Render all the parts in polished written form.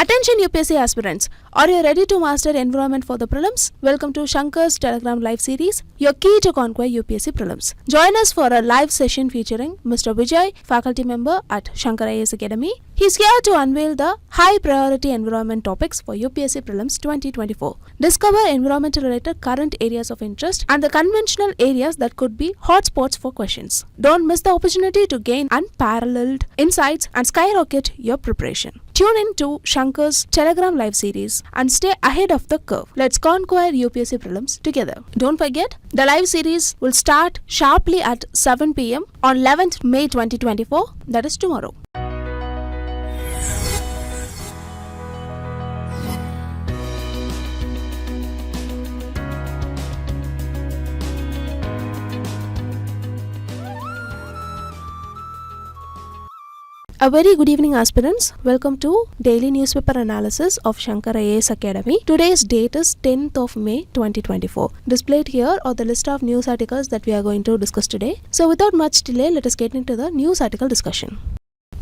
Attention UPSC aspirants, are you ready to master environment for the prelims? Welcome to Shankar's Telegram live series, your key to conquer UPSC prelims. Join us for a live session featuring Mr. Vijay, faculty member at Shankar IAS Academy. He's here to unveil the high priority environment topics for UPSC prelims 2024. Discover environmental related current areas of interest and the conventional areas that could be hotspots for questions. Don't miss the opportunity to gain unparalleled insights and skyrocket your preparation. Tune in to Shankar's Telegram live series and stay ahead of the curve. Let's conquer UPSC prelims together. Don't forget, the live series will start sharply at 7 p.m. on 11th May 2024, that is tomorrow. A very good evening aspirants, welcome to daily newspaper analysis of Shankar IAS Academy. Today's date is 10th of May 2024. Displayed here are the list of news articles that we are going to discuss today. So without much delay, let us get into the news article discussion.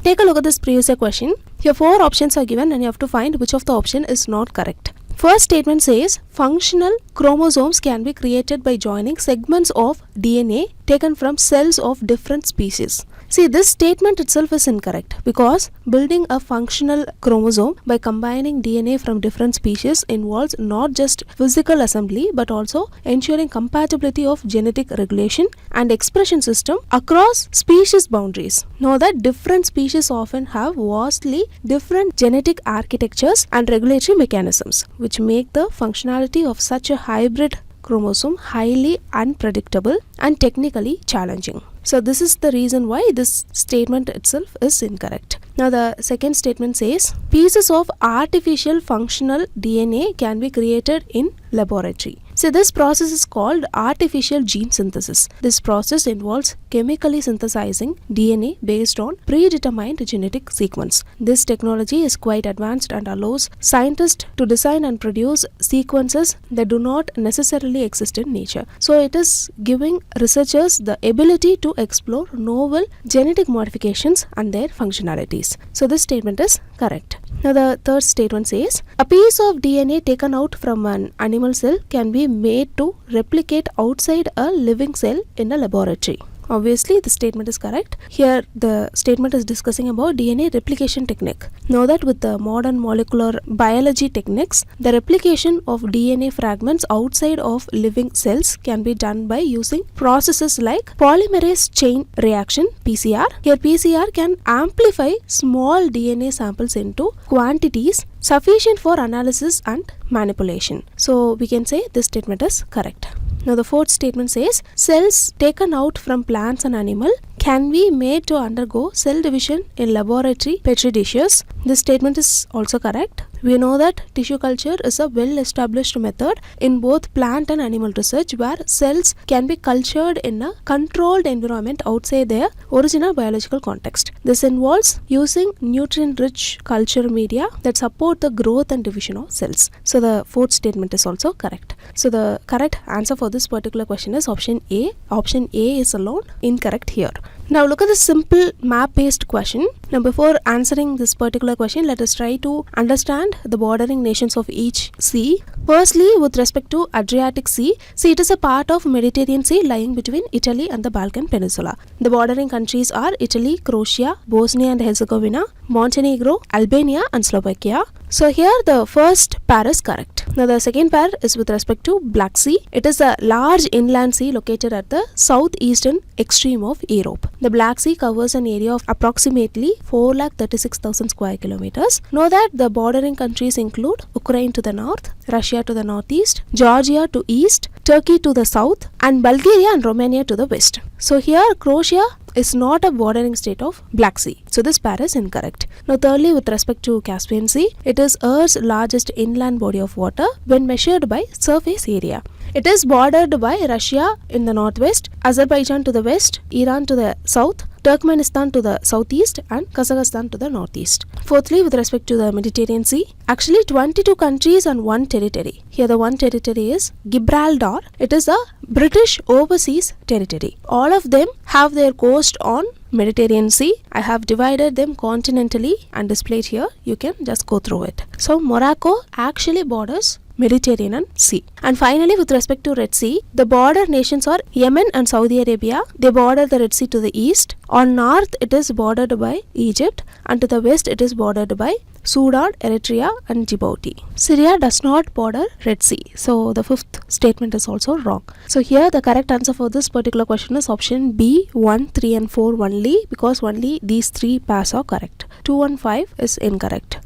Take a look at this previous year question. Here 4 options are given and you have to find which of the option is not correct. First statement says functional chromosomes can be created by joining segments of DNA taken from cells of different species. See, this statement itself is incorrect because building a functional chromosome by combining DNA from different species involves not just physical assembly but also ensuring compatibility of genetic regulation and expression system across species boundaries. Know that different species often have vastly different genetic architectures and regulatory mechanisms, which make the functionality of such a hybrid chromosome highly unpredictable and technically challenging. So this is the reason why this statement itself is incorrect. Now the second statement says pieces of artificial functional DNA can be created in laboratory. So this process is called artificial gene synthesis. This process involves chemically synthesizing DNA based on predetermined genetic sequence. This technology is quite advanced and allows scientists to design and produce sequences that do not necessarily exist in nature. So it is giving researchers the ability to explore novel genetic modifications and their functionalities. So this statement is correct. Now the third statement says a piece of DNA taken out from an animal cell can be made to replicate outside a living cell in a laboratory. Obviously, the statement is correct. Here, the statement is discussing about DNA replication technique. Know that with the modern molecular biology techniques, the replication of DNA fragments outside of living cells can be done by using processes like polymerase chain reaction (PCR). Here, PCR can amplify small DNA samples into quantities sufficient for analysis and manipulation. So, we can say this statement is correct. Now the fourth statement says cells taken out from plants and animals can be made to undergo cell division in laboratory petri dishes. This statement is also correct. We know that tissue culture is a well established method in both plant and animal research where cells can be cultured in a controlled environment outside their original biological context. This involves using nutrient rich culture media that support the growth and division of cells. So the fourth statement is also correct. So the correct answer for this particular question is option A. Option A is alone incorrect here. Now look at the simple map based question. Now before answering this particular question, let us try to understand the bordering nations of each sea. Firstly, with respect to Adriatic Sea, see it is a part of Mediterranean Sea lying between Italy and the Balkan Peninsula. The bordering countries are Italy, Croatia, Bosnia and Herzegovina, Montenegro, Albania and Slovakia. So here the first pair is correct. Now the second pair is with respect to Black Sea. It is a large inland sea located at the southeastern extreme of Europe. The Black Sea covers an area of approximately 436,000 square kilometers. Know that the bordering countries include Ukraine to the north, Russia to the northeast, Georgia to east, Turkey to the south and Bulgaria and Romania to the west. So here Croatia is not a bordering state of Black Sea. So this pair is incorrect. Now thirdly, with respect to Caspian Sea, it is Earth's largest inland body of water when measured by surface area. It is bordered by Russia in the northwest, Azerbaijan to the west, Iran to the south, Turkmenistan to the southeast and Kazakhstan to the northeast. Fourthly, with respect to the Mediterranean Sea, actually 22 countries and one territory. Here the one territory is Gibraltar. It is a British overseas territory. All of them have their coast on Mediterranean Sea. I have divided them continentally and displayed here. You can just go through it. So Morocco actually borders Mediterranean Sea. And finally, with respect to Red Sea, the border nations are Yemen and Saudi Arabia. They border the Red Sea to the east. On north, it is bordered by Egypt, and to the west, it is bordered by Sudan, Eritrea and Djibouti. Syria does not border Red Sea. So the fifth statement is also wrong. So here the correct answer for this particular question is option B, 1, 3 and 4 only, because only these three pairs are correct. 2 and 5 is incorrect.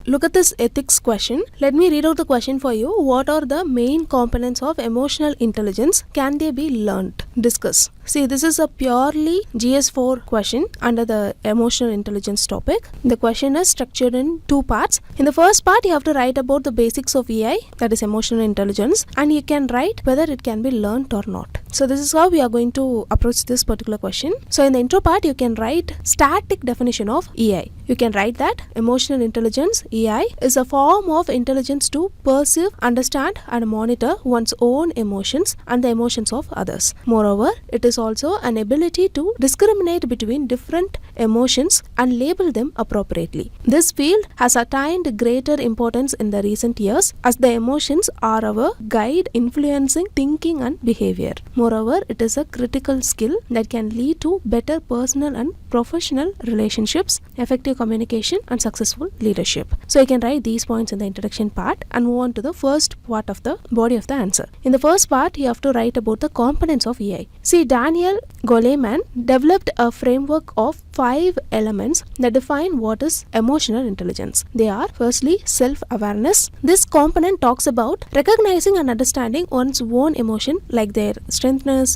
Look at this ethics question. Let me read out the question for you. What are the main components of emotional intelligence? Can they be learnt? Discuss. See, this is a purely GS4 question under the emotional intelligence topic. The question is structured in two parts. In the first part, you have to write about the basics of EI, that is emotional intelligence, and you can write whether it can be learnt or not. So this is how we are going to approach this particular question. So in the intro part, you can write static definition of EI. You can write that emotional intelligence, EI, is a form of intelligence to perceive, understand and monitor one's own emotions and the emotions of others. Moreover, it is also an ability to discriminate between different emotions and label them appropriately. This field has attained greater importance in the recent years as the emotions are our guide influencing thinking and behavior. Moreover, it is a critical skill that can lead to better personal and professional relationships, effective communication and successful leadership. So you can write these points in the introduction part and move on to the first part of the body of the answer. In the first part, you have to write about the components of EI. See, Daniel Goleman developed a framework of 5 elements that define what is emotional intelligence. They are firstly self-awareness. This component talks about recognizing and understanding one's own emotion like their strengths,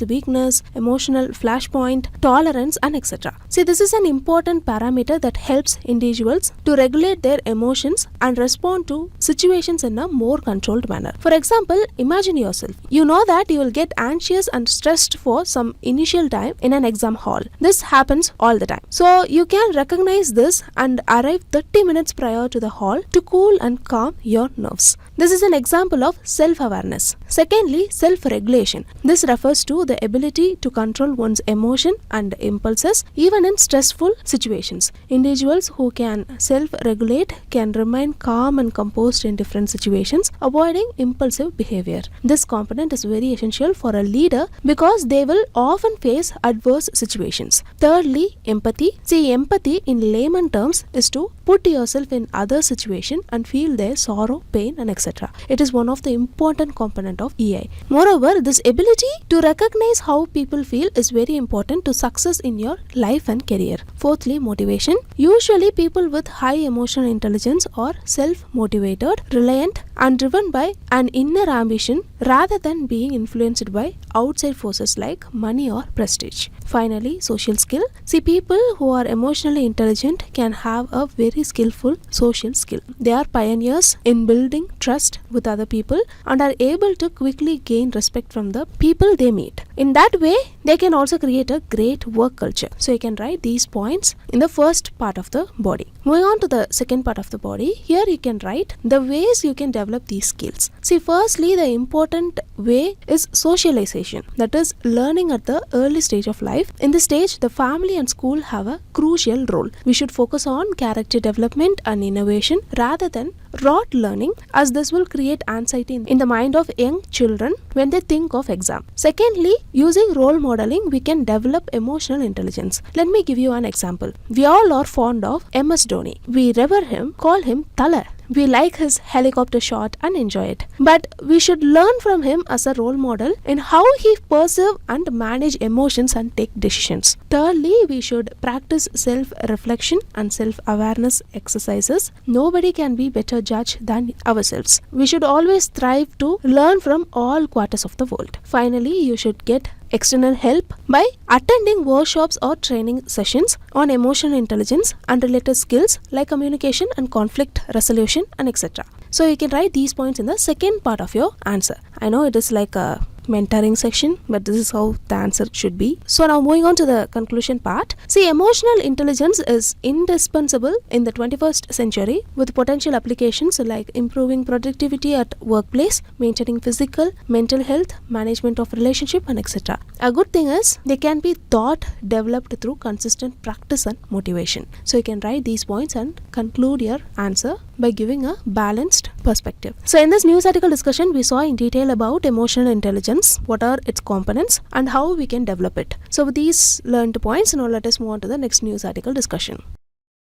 weakness, emotional flashpoint, tolerance and etc. See, this is an important parameter that helps individuals to regulate their emotions and respond to situations in a more controlled manner. For example, imagine yourself. You know that you will get anxious and stressed for some initial time in an exam hall. This happens all the time. So you can recognize this and arrive 30 minutes prior to the hall to cool and calm your nerves. This is an example of self-awareness. Secondly, self-regulation. This refers to the ability to control one's emotion and impulses even in stressful situations. Individuals who can self-regulate can remain calm and composed in different situations, avoiding impulsive behavior. This component is very essential for a leader because they will often face adverse situations. Thirdly, empathy. See, empathy in layman terms is to put yourself in other situation and feel their sorrow, pain and etc. It is one of the important component of EI. Moreover, this ability to recognize how people feel is very important to success in your life and career. Fourthly, motivation. Usually people with high emotional intelligence are self-motivated, reliant and driven by an inner ambition rather than being influenced by outside forces like money or prestige. Finally, social skill. See, people who are emotionally intelligent can have a very skillful social skill. They are pioneers in building trust with other people and are able to quickly gain respect from the people they meet. In that way, they can also create a great work culture. So you can write these points in the first part of the body. Moving on to the second part of the body, here you can write the ways you can develop these skills. See, firstly, the important way is socialization, that is learning at the early stage of life. In this stage, the family and school have a crucial role. We should focus on character development and innovation rather than rote learning, as this will create anxiety in the mind of young children when they think of exam. Secondly, using role modeling, we can develop emotional intelligence. Let me give you an example. We all are fond of MS Dhoni. We revere him, call him Thala. We like his helicopter shot and enjoy it. But we should learn from him as a role model in how he perceive and manage emotions and take decisions. Thirdly, we should practice self-reflection and self-awareness exercises. Nobody can be better judge than ourselves. We should always strive to learn from all quarters of the world. Finally, you should get external help by attending workshops or training sessions on emotional intelligence and related skills like communication and conflict resolution and etc. So you can write these points in the second part of your answer. I know it is like a mentoring section, but this is how the answer should be. So now moving on to the conclusion part. See, emotional intelligence is indispensable in the 21st century with potential applications like improving productivity at workplace, maintaining physical, mental health, management of relationship, and etc. A good thing is they can be taught, developed through consistent practice and motivation. So you can write these points and conclude your answer by giving a balanced perspective. So in this news article discussion, we saw in detail about emotional intelligence, what are its components and how we can develop it. So with these learned points, now let us move on to the next news article discussion.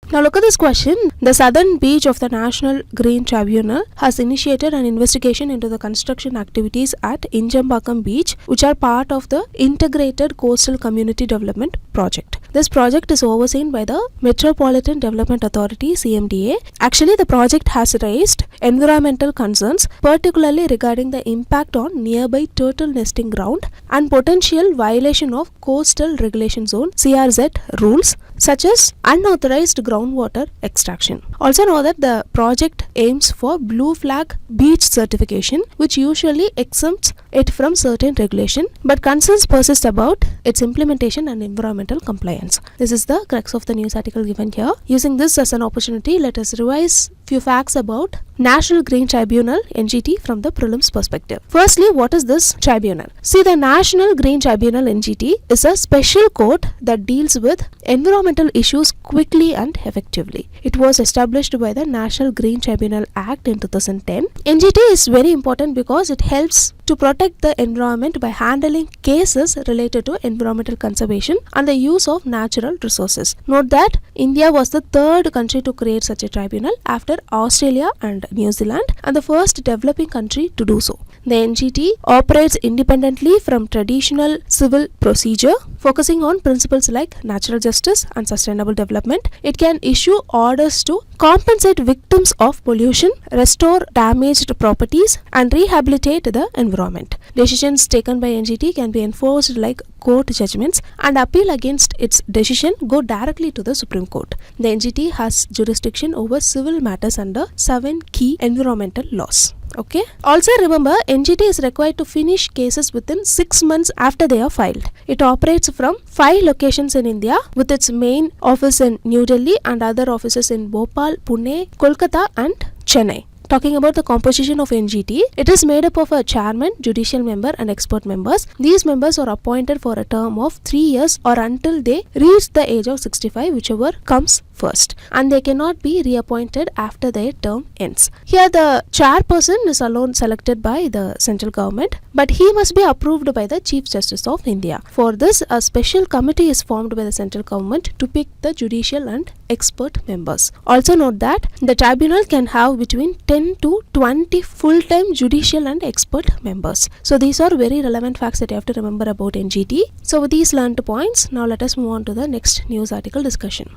Now look at this question. The southern beach of the National Green Tribunal has initiated an investigation into the construction activities at Injambakam Beach, which are part of the Integrated Coastal Community Development Project. This project is overseen by the Metropolitan Development Authority (CMDA). Actually, the project has raised environmental concerns, particularly regarding the impact on nearby turtle nesting ground and potential violation of Coastal Regulation Zone (CRZ) rules, such as unauthorized groundwater extraction. Also know that the project aims for Blue Flag Beach certification, which usually exempts it from certain regulation, but concerns persist about its implementation and environmental compliance. This is the crux of the news article given here. Using this as an opportunity, let us revise few facts about National Green Tribunal (NGT) from the prelims perspective. Firstly, what is this tribunal? See, the National Green Tribunal (NGT) is a special court that deals with environmental issues quickly and effectively. It was established by the National Green Tribunal Act in 2010. NGT is very important because it helps to protect the environment by handling cases related to environmental conservation and the use of natural resources. Note that India was the third country to create such a tribunal after Australia and New Zealand, and the first developing country to do so. The NGT operates independently from traditional civil procedure, focusing on principles like natural justice and sustainable development. It can issue orders to compensate victims of pollution, restore damaged properties, and rehabilitate the environment. Decisions taken by NGT can be enforced like court judgments, and appeal against its decision go directly to the Supreme Court. The NGT has jurisdiction over civil matters under 7 key environmental laws. Okay. Also remember, NGT is required to finish cases within 6 months after they are filed. It operates from 5 locations in India, with its main office in New Delhi and other offices in Bhopal, Pune, Kolkata and Chennai. Talking about the composition of NGT, it is made up of a chairman, judicial member and expert members. These members are appointed for a term of 3 years or until they reach the age of 65, whichever comes first, and they cannot be reappointed after their term ends. Here the chairperson is alone selected by the central government, but he must be approved by the Chief Justice of India. For this, a special committee is formed by the central government to pick the judicial and expert members. Also note that the tribunal can have between 10 to 20 full-time judicial and expert members. So these are very relevant facts that you have to remember about NGT. So with these learned points, now let us move on to the next news article discussion.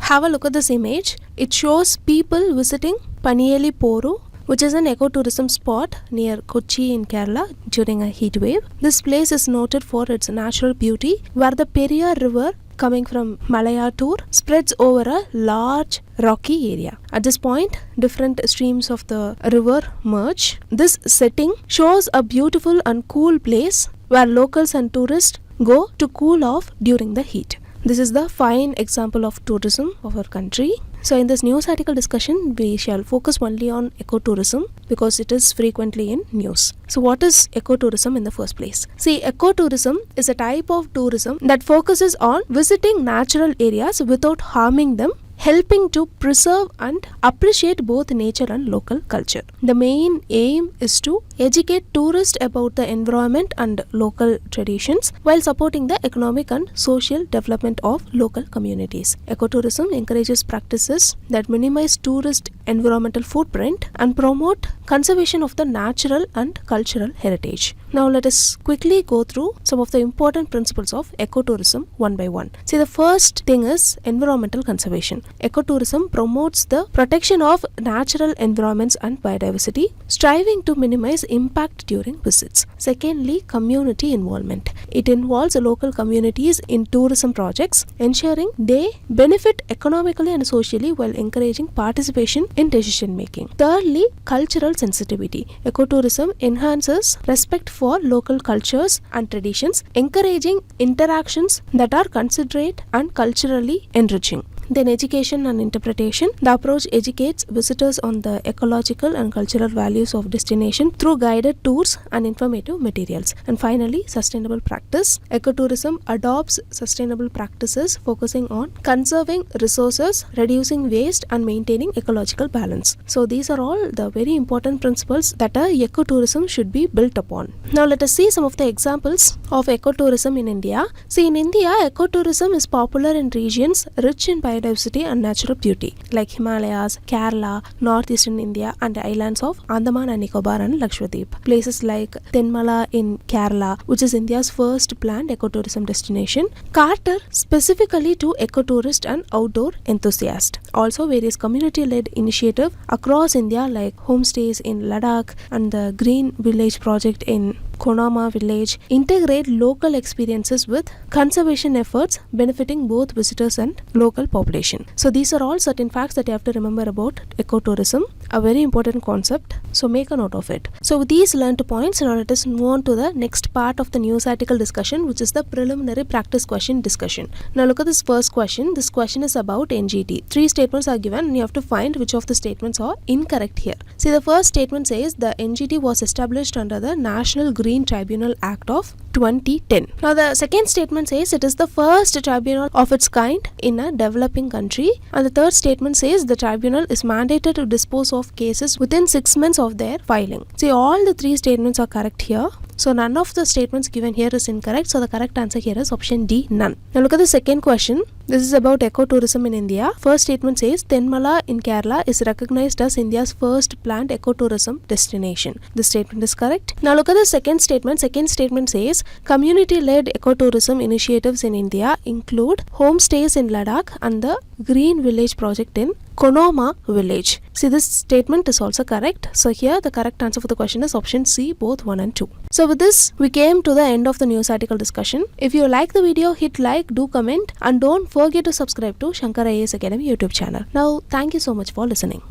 Have a look at this image. It shows people visiting Paniyeli Poru, which is an ecotourism spot near Kochi in Kerala during a heat wave. This place is noted for its natural beauty, where the Periyar River coming from Malayattur spreads over a large rocky area. At this point, different streams of the river merge. This setting shows a beautiful and cool place where locals and tourists go to cool off during the heat. This is the fine example of tourism of our country. So in this news article discussion, we shall focus only on ecotourism because it is frequently in news. So what is ecotourism in the first place? See, ecotourism is a type of tourism that focuses on visiting natural areas without harming them, helping to preserve and appreciate both nature and local culture. The main aim is to educate tourists about the environment and local traditions while supporting the economic and social development of local communities. Ecotourism encourages practices that minimize tourist environmental footprint and promote conservation of the natural and cultural heritage. Now let us quickly go through some of the important principles of ecotourism one by one. See, the first thing is environmental conservation. Ecotourism promotes the protection of natural environments and biodiversity, striving to minimize impact during visits. Secondly, community involvement. It involves local communities in tourism projects, ensuring they benefit economically and socially while encouraging participation in decision making. Thirdly, cultural sensitivity. Ecotourism enhances respect for for local cultures and traditions, encouraging interactions that are considerate and culturally enriching. Then education and interpretation. The approach educates visitors on the ecological and cultural values of destination through guided tours and informative materials. And finally, sustainable practice. Ecotourism adopts sustainable practices focusing on conserving resources, reducing waste and maintaining ecological balance. So these are all the very important principles that a ecotourism should be built upon. Now let us see some of the examples of ecotourism in India. See, in India, ecotourism is popular in regions rich in biodiversity and natural beauty like Himalayas, Kerala, northeastern India and the islands of Andaman and Nicobar and Lakshadweep. Places like Tenmala in Kerala, which is India's first planned ecotourism destination, cater specifically to ecotourist and outdoor enthusiasts. Also, various community-led initiatives across India like homestays in Ladakh and the Green Village project in Konama village integrate local experiences with conservation efforts benefiting both visitors and local population. So these are all certain facts that you have to remember about ecotourism, a very important concept. So make a note of it. So with these learned points, now let us move on to the next part of the news article discussion, which is the preliminary practice question discussion. Now look at this first question. This question is about NGT. 3 statements are given and you have to find which of the statements are incorrect here. See, the first statement says the NGT was established under the National Green Tribunal Act of 2010. Now the second statement says it is the first tribunal of its kind in a developing country, and the third statement says the tribunal is mandated to dispose of cases within 6 months of their filing. See, all the 3 statements are correct here. So none of the statements given here is incorrect. So the correct answer here is option D, none. Now look at the second question. This is about ecotourism in India. First statement says Tenmala in Kerala is recognized as India's first planned ecotourism destination. This statement is correct. Now look at the second statement. Second statement says community-led ecotourism initiatives in India include homestays in Ladakh and the Green Village project in Konoma village. See, this statement is also correct. So here the correct answer for the question is option C, both 1 and 2. So with this, we came to the end of the news article discussion. If you like the video, hit like, do comment and don't forget to subscribe to Shankar IAS Academy YouTube channel. Now, thank you so much for listening.